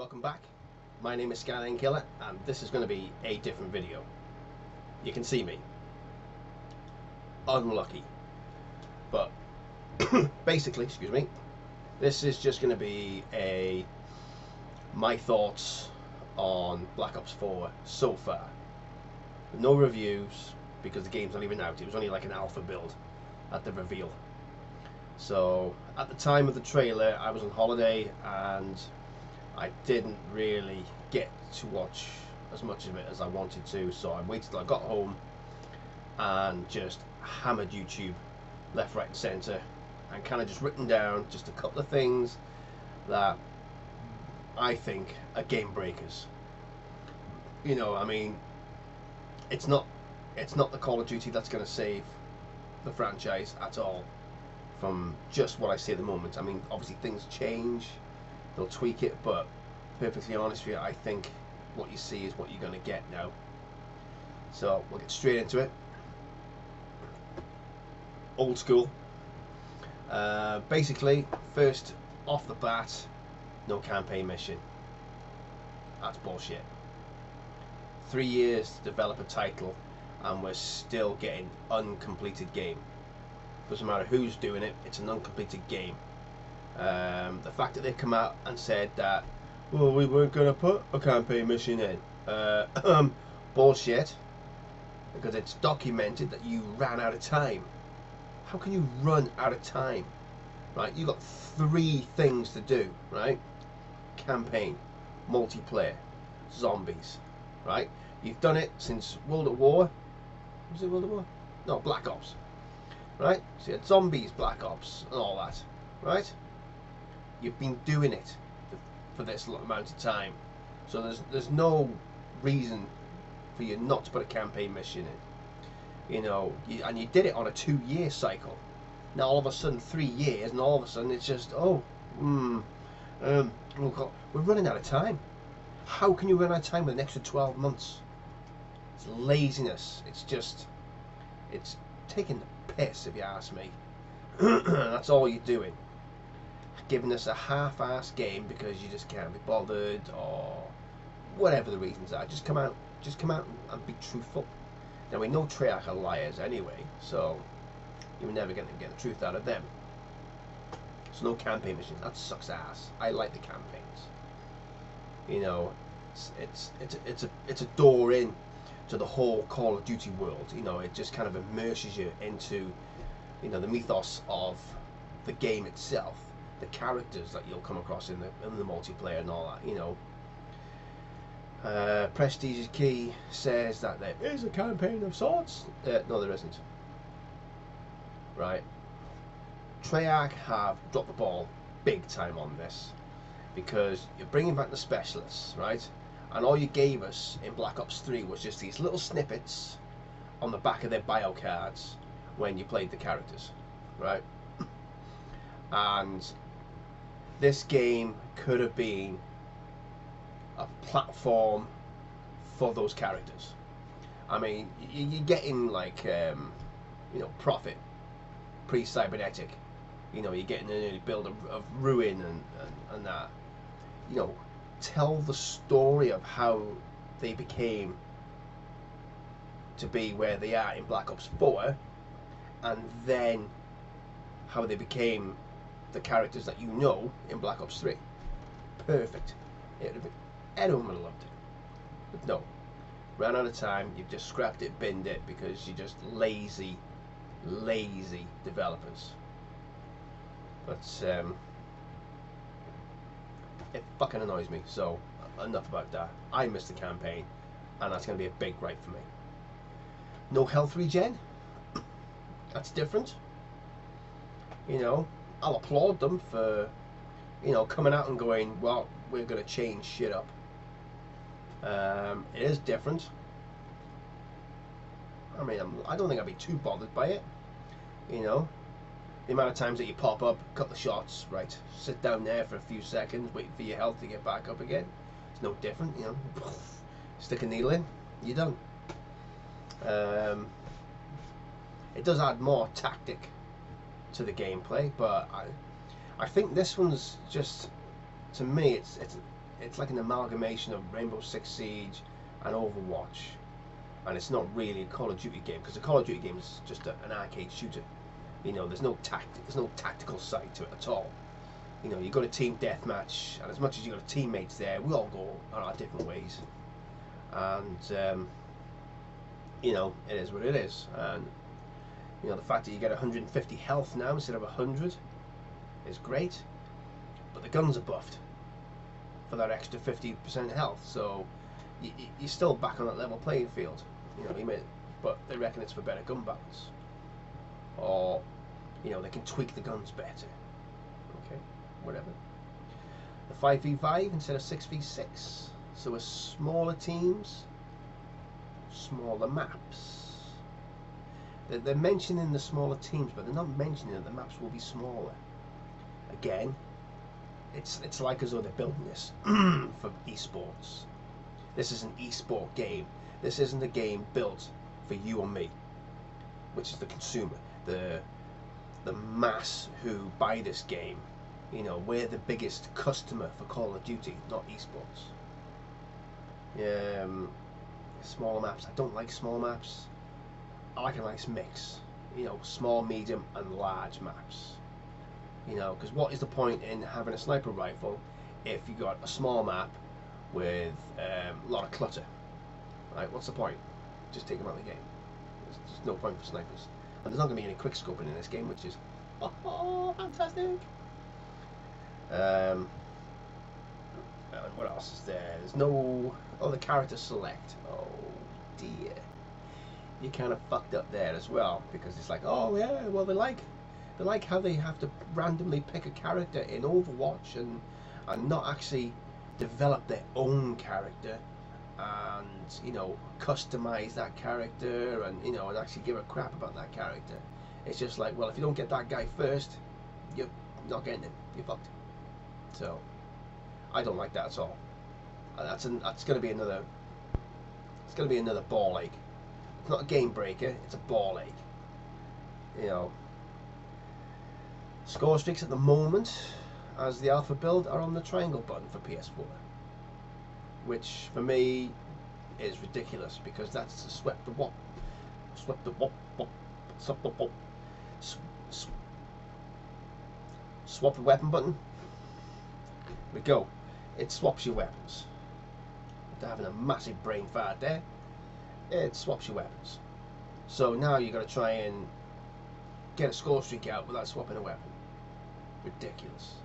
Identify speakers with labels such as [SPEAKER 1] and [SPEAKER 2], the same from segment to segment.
[SPEAKER 1] Welcome back. My name is SKYLINE-KILLER and this is going to be a different video. You can see me. Unlucky. But basically, excuse me, this is just going to be my thoughts on Black Ops 4 so far. No reviews because the game's not even out. It was only like an alpha build at the reveal. So at the time of the trailer I was on holiday and I didn't really get to watch as much of it as I wanted to, so I waited till I got home and just hammered YouTube left, right and centre and kind of just written down just a couple of things that I think are game breakers. You know, I mean, it's not the Call of Duty that's going to save the franchise at all from just what I see at the moment. I mean, obviously things change, they'll tweak it, but perfectly honest with you, I think what you see is what you're going to get now. So we'll get straight into it. Old school. Basically, first off the bat, no campaign mission. That's bullshit. 3 years to develop a title and we're still getting uncompleted game. Doesn't matter who's doing it, it's an uncompleted game. The fact that they've come out and said that, well, we weren't going to put a campaign mission in, bullshit, because it's documented that you ran out of time. How can you run out of time? Right, you got 3 things to do, right? Campaign, multiplayer, zombies, right? You've done it since World at War. Was it World at War? No, Black Ops. Right? So you had zombies, Black Ops, and all that, right? You've been doing it for this amount of time, so there's no reason for you not to put a campaign mission in. You know, and you did it on a 2-year cycle. Now all of a sudden 3 years, and all of a sudden it's just we're running out of time. How can you run out of time with an extra 12 months? It's laziness. It's taking the piss, if you ask me. That's all you're doing. Giving us a half-assed game because you just can't be bothered, or whatever the reasons are. Just come out and be truthful. Now we know Treyarch are liars anyway, so you're never going to get the truth out of them. So no campaign mission. That sucks ass. I like the campaigns. You know, it's a door in to the whole Call of Duty world. You know, it just kind of immerses you into, you know, the mythos of the game itself, the characters that you'll come across in the multiplayer and all that. You know, Prestige's Key says that there is a campaign of sorts. No, there isn't. Right? Treyarch have dropped the ball big time on this, because you're bringing back the specialists, right? And all you gave us in Black Ops 3 was just these little snippets on the back of their bio cards when you played the characters, right? And this game could have been a platform for those characters. I mean, you're getting like, you know, Prophet, pre-cybernetic. You know, you're getting an early build of Ruin and that. You know, tell the story of how they became to be where they are in Black Ops 4, and then how they became the characters that you know in Black Ops 3. Perfect. Everyone would have loved it. But no, ran out of time. You've just scrapped it, binned it, because you're just lazy developers. But it fucking annoys me. So enough about that. I missed the campaign, and that's going to be a big gripe for me. No health regen. That's different. You know, I'll applaud them for, you know, coming out and going, well, we're going to change shit up. It is different. I mean, I don't think I'd be too bothered by it. You know, the amount of times that you pop up, cut the shots, right, sit down there for a few seconds, wait for your health to get back up again. It's no different, you know. Stick a needle in, you're done. It does add more tactic to the gameplay, but I think this one's just, to me, it's like an amalgamation of Rainbow Six Siege and Overwatch, and it's not really a Call of Duty game, because a Call of Duty game is just an arcade shooter. You know, there's no tactical side to it at all. You know, you got a team deathmatch, and as much as you got teammates there, we all go our different ways, and you know, it is what it is. And you know, the fact that you get 150 health now instead of 100 is great, but the guns are buffed for that extra 50% health, so you're still back on that level playing field. You know, but they reckon it's for better gun balance, or you know, they can tweak the guns better. Okay, whatever. The 5v5 instead of 6v6, so with smaller teams, smaller maps. They're mentioning the smaller teams, but they're not mentioning that the maps will be smaller. Again, it's like as though they're building this for esports. This is an esport game. This isn't a game built for you or me, which is the consumer, the mass who buy this game. You know, we're the biggest customer for Call of Duty, not esports. Smaller maps. I don't like small maps. I like a nice mix. You know, small, medium, and large maps. You know, because what is the point in having a sniper rifle if you got a small map with a lot of clutter? Right? What's the point? Just take them out of the game. There's no point for snipers. And there's not going to be any quick scoping in this game, which is fantastic. What else is there? There's no the character select. Oh dear, you kind of fucked up there as well, because it's like, oh yeah, well they like how they have to randomly pick a character in Overwatch and not actually develop their own character and, you know, customize that character and, you know, and actually give a crap about that character. It's just like, well, if you don't get that guy first, you're not getting him. You're fucked. So I don't like that at all. That's going to be another. It's going to be another ball ache. It's not a game breaker. It's a ball ache. You know. Score streaks at the moment, as the alpha build, are on the triangle button for PS4, which for me is ridiculous, because that's the swap the weapon button. We go. It swaps your weapons. After having a massive brain fart there, it swaps your weapons. So now you got to try and get a score streak out without swapping a weapon. Ridiculous.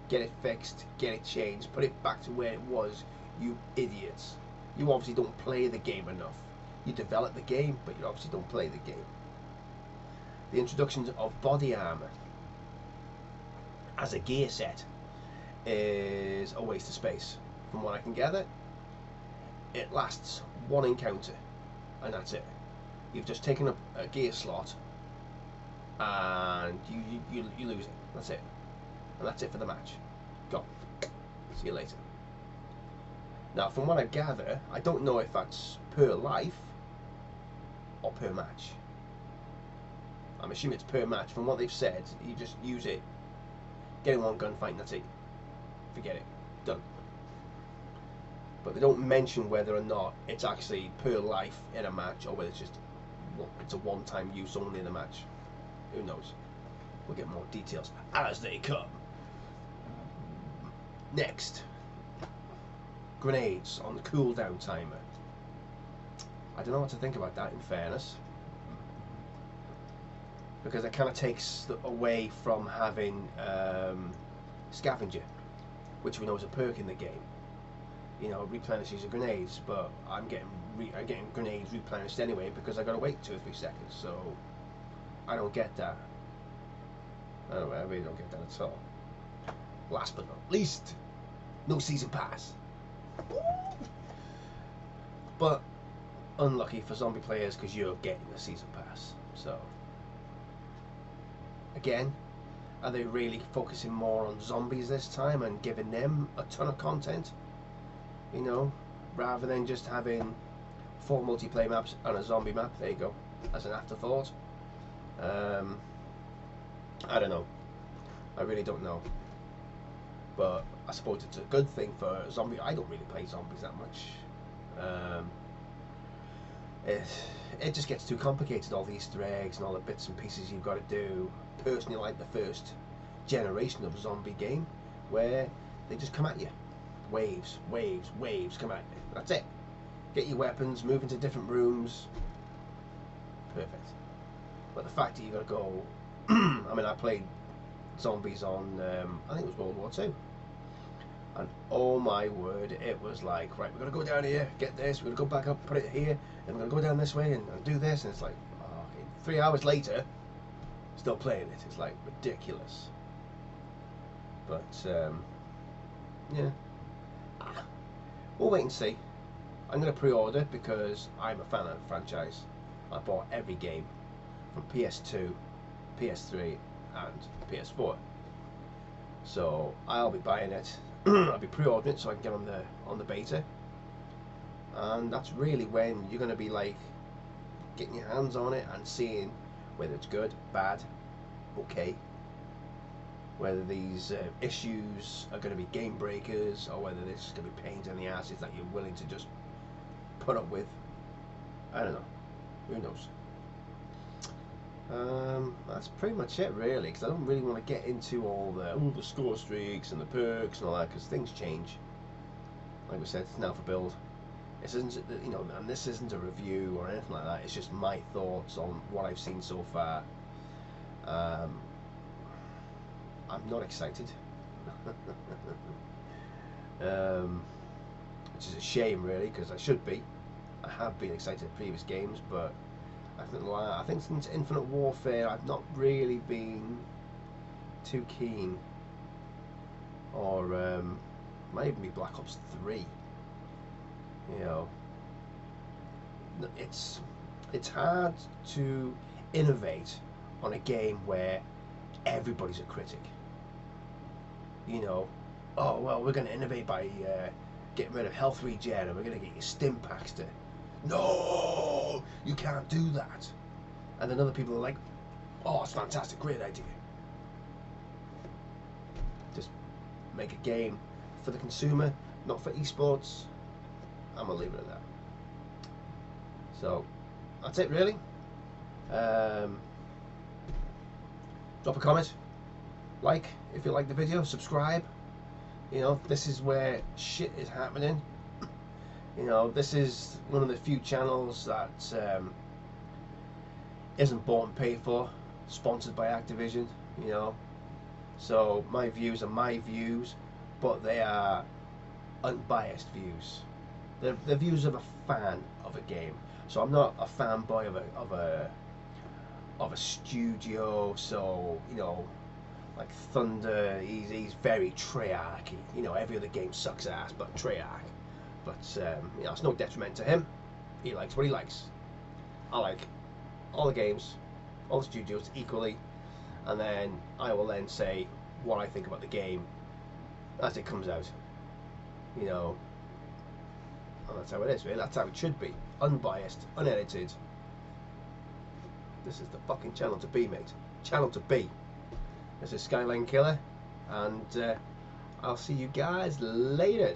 [SPEAKER 1] Get it fixed, get it changed, put it back to where it was, you idiots. You obviously don't play the game enough. You develop the game, but you obviously don't play the game. The introduction of body armor as a gear set is a waste of space. From what I can gather, it lasts one encounter, and that's it. You've just taken up a gear slot, and you lose it. That's it, and that's it for the match. Go. See you later. Now, from what I gather, I don't know if that's per life or per match. I'm assuming it's per match. From what they've said, you just use it, get in one gunfight, and that's it. Forget it. Done. But they don't mention whether or not it's actually per life in a match, or whether it's just it's a one-time use only in the match. Who knows? We'll get more details as they come. Next, grenades on the cooldown timer. I don't know what to think about that, in fairness, because it kind of takes away from having scavenger, which we know is a perk in the game. You know, replenishes your grenades, but I'm getting grenades replenished anyway, because I got to wait 2 or 3 seconds. So I don't get that. I really don't get that at all. Last but not least, no season pass. But unlucky for zombie players, because you're getting a season pass. So again, are they really focusing more on zombies this time and giving them a ton of content? You know, rather than just having 4 multiplayer maps and a zombie map. There you go, as an afterthought. I don't know. I really don't know. but I suppose it's a good thing for zombie. I don't really play zombies that much. It, it just gets too complicated, all the Easter eggs and all the bits and pieces you've got to do. Personally, I like the first generation of zombie game where they just come at you. Waves, waves, waves come at you. That's it. Get your weapons, move into different rooms. Perfect. But the fact that you got to go... I mean, I played zombies on, I think it was World War II. And oh my word, it was like, right, we're going to go down here, get this, we're going to go back up, put it here, and we're going to go down this way and do this. And it's like, oh, okay. 3 hours later, still playing it. It's like ridiculous. But, yeah. We'll wait and see. I'm going to pre-order because I'm a fan of the franchise. I bought every game from PS2, PS3 and PS4. So I'll be buying it. I'll be pre-ordering it so I can get on the beta. And that's really when you're going to be like getting your hands on it and seeing whether it's good, bad, okay. Whether these issues are going to be game breakers or whether this is going to be pains in the asses that you're willing to just put up with. I don't know. Who knows? That's pretty much it, really, because I don't really want to get into all the score streaks and the perks and all that, because things change. Like we said, it's now for build. This isn't, you know, and this isn't a review or anything like that. It's just my thoughts on what I've seen so far. I'm not excited, which is a shame, really, because I should be. I have been excited at previous games, but I think since Infinite Warfare, I've not really been too keen. Or might even be Black Ops 3. You know, it's hard to innovate on a game where everybody's a critic. You know, oh well, we're going to innovate by getting rid of health regen, and we're going to get your stim packs to. No, you can't do that. And then other people are like, oh, it's fantastic, great idea. Just make a game for the consumer, not for esports. I'm gonna leave it at that. So that's it, really. Drop a comment, like if you like the video, subscribe. You know, this is where shit is happening. You know, this is one of the few channels that isn't bought and paid for, sponsored by Activision, you know. So my views are my views, but they are unbiased views. They're the views of a fan of a game. So I'm not a fanboy of a studio. So, you know, like Thunder, he's very Treyarch-y. You know, every other game sucks ass, but Treyarch. But you know, it's no detriment to him. He likes what he likes. I like all the games, all the studios equally, and then I will then say what I think about the game as it comes out. You know, and that's how it is, really. That's how it should be. Unbiased, unedited. This is the fucking channel to be, mate. Channel to be. This is SKYLINE-KILLER, and I'll see you guys later.